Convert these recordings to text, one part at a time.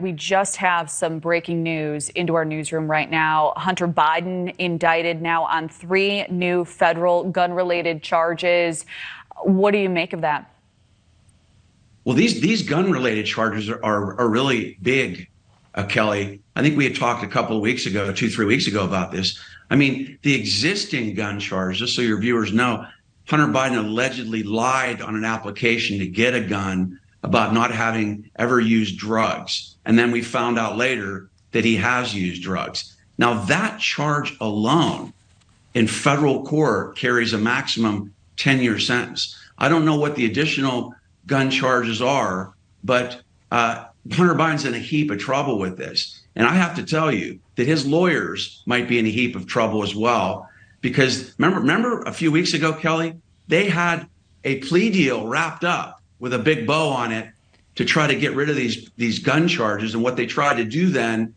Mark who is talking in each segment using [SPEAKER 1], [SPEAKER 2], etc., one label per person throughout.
[SPEAKER 1] we just have some breaking news into our newsroom right now. Hunter Biden indicted now on 3 new federal gun-related charges. What do you make of that?
[SPEAKER 2] Well, these gun-related charges are really big, Kelly. I think we had talked a couple of weeks ago, 2-3 weeks ago about this. I mean, the existing gun charges, just so your viewers know, Hunter Biden allegedly lied on an application to get a gun about not having ever used drugs. And then we found out later that he has used drugs. Now, that charge alone in federal court carries a maximum 10-year sentence. I don't know what the additional gun charges are, but Hunter Biden's in a heap of trouble with this. And I have to tell you that his lawyers might be in a heap of trouble as well, because remember a few weeks ago, Kelly, they had a plea deal wrapped up with a big bow on it to try to get rid of these gun charges. And what they tried to do then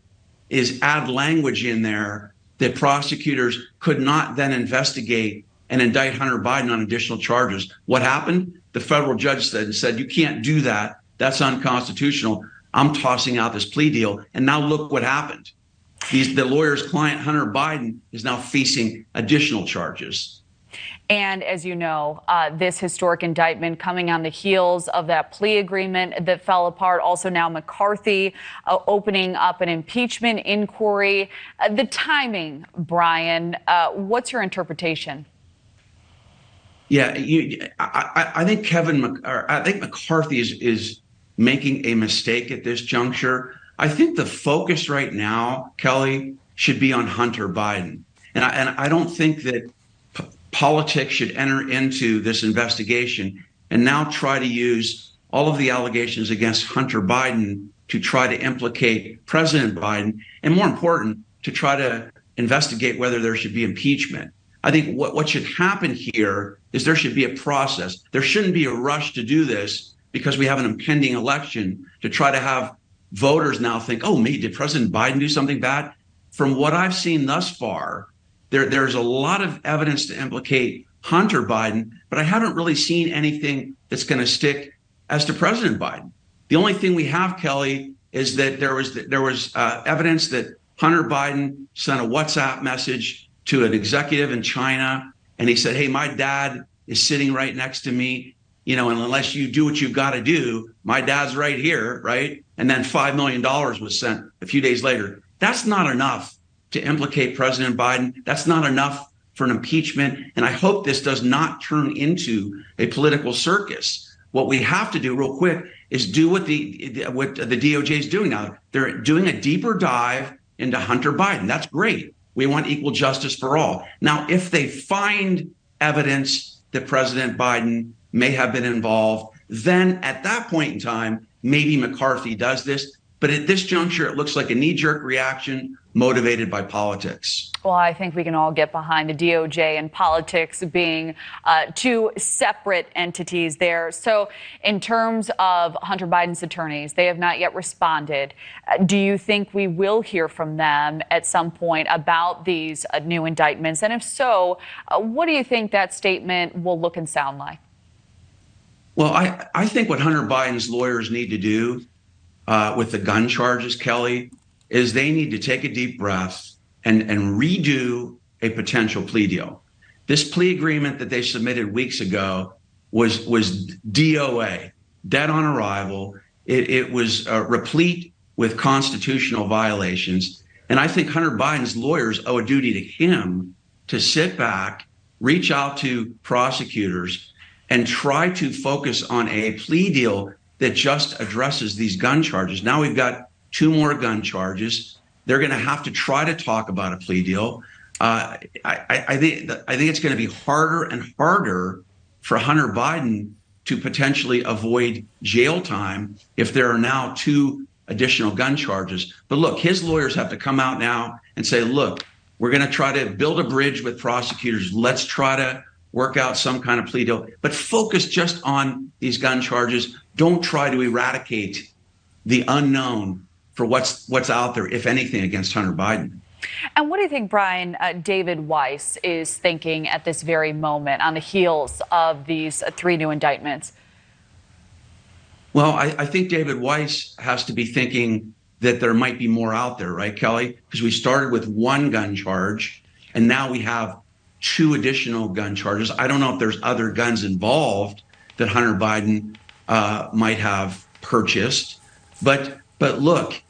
[SPEAKER 2] is add language in there that prosecutors could not then investigate and indict Hunter Biden on additional charges. What happened? The federal judge said, you can't do that. That's unconstitutional. I'm tossing out this plea deal. And now look what happened. The lawyer's client, Hunter Biden, is now facing additional charges.
[SPEAKER 1] And as you know, this historic indictment coming on the heels of that plea agreement that fell apart. Also now McCarthy opening up an impeachment inquiry. The timing, Brian, what's your interpretation?
[SPEAKER 2] Yeah, I think I think McCarthy is making a mistake at this juncture. I think the focus right now, Kelly, should be on Hunter Biden. And I don't think that politics should enter into this investigation and now try to use all of the allegations against Hunter Biden to try to implicate President Biden, and more important, to try to investigate whether there should be impeachment. I think what should happen here is there should be a process. There shouldn't be a rush to do this because we have an impending election to try to have voters now think, oh, did President Biden do something bad? From what I've seen thus far, there's a lot of evidence to implicate Hunter Biden, but I haven't really seen anything that's going to stick as to President Biden. The only thing we have, Kelly, is that there was evidence that Hunter Biden sent a WhatsApp message to an executive in China, and he said, hey, my dad is sitting right next to me, and unless you do what you've got to do, my dad's right here, right? And then $5 million was sent a few days later. That's not enough to implicate President Biden. That's not enough for an impeachment. And I hope this does not turn into a political circus. What we have to do real quick is do what the DOJ is doing now. They're doing a deeper dive into Hunter Biden. That's great. We want equal justice for all. Now, if they find evidence that President Biden may have been involved, then at that point in time, maybe McCarthy does this. But at this juncture, it looks like a knee-jerk reaction motivated by politics.
[SPEAKER 1] Well, I think we can all get behind the DOJ and politics being two separate entities there. So in terms of Hunter Biden's attorneys, they have not yet responded. Do you think we will hear from them at some point about these new indictments? And if so, what do you think that statement will look and sound like?
[SPEAKER 2] Well, I think what Hunter Biden's lawyers need to do with the gun charges, Kelly, is they need to take a deep breath and redo a potential plea deal. This plea agreement that they submitted weeks ago was DOA, dead on arrival. It was replete with constitutional violations. And I think Hunter Biden's lawyers owe a duty to him to sit back, reach out to prosecutors, and try to focus on a plea deal that just addresses these gun charges. Now we've got 2 more gun charges. They're going to have to try to talk about a plea deal. I think it's going to be harder and harder for Hunter Biden to potentially avoid jail time if there are now 2 additional gun charges. But look, his lawyers have to come out now and say, look, we're going to try to build a bridge with prosecutors. Let's try to work out some kind of plea deal, but focus just on these gun charges. Don't try to eradicate the unknown for what's out there, if anything, against Hunter Biden.
[SPEAKER 1] And what do you think, Brian, David Weiss is thinking at this very moment on the heels of these 3 new indictments?
[SPEAKER 2] Well, I think David Weiss has to be thinking that there might be more out there, right, Kelly? Because we started with one gun charge, and now we have two additional gun charges. I don't know if there's other guns involved that Hunter Biden might have purchased, but look,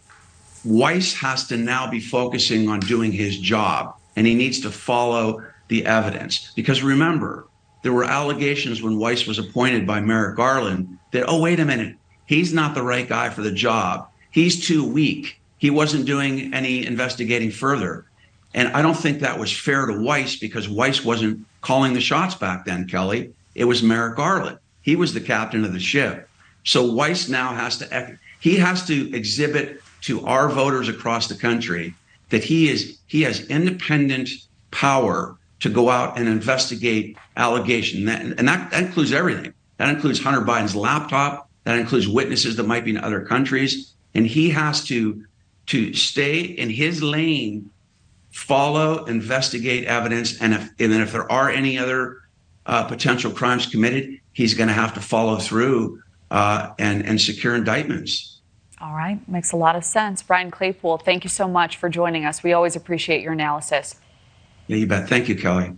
[SPEAKER 2] Weiss has to now be focusing on doing his job, and he needs to follow the evidence. Because remember, there were allegations when Weiss was appointed by Merrick Garland that, oh, wait a minute, he's not the right guy for the job. He's too weak. He wasn't doing any investigating further. And I don't think that was fair to Weiss, because Weiss wasn't calling the shots back then, Kelly. It was Merrick Garland. He was the captain of the ship. So Weiss now has to exhibit to our voters across the country that he has independent power to go out and investigate allegation. And that includes everything. That includes Hunter Biden's laptop. That includes witnesses that might be in other countries. And he has to stay in his lane, follow, investigate evidence. And then if there are any other potential crimes committed, he's going to have to follow through and secure indictments.
[SPEAKER 1] All right. Makes a lot of sense. Brian Claypool, thank you so much for joining us. We always appreciate your analysis.
[SPEAKER 2] Yeah, you bet. Thank you, Kelly.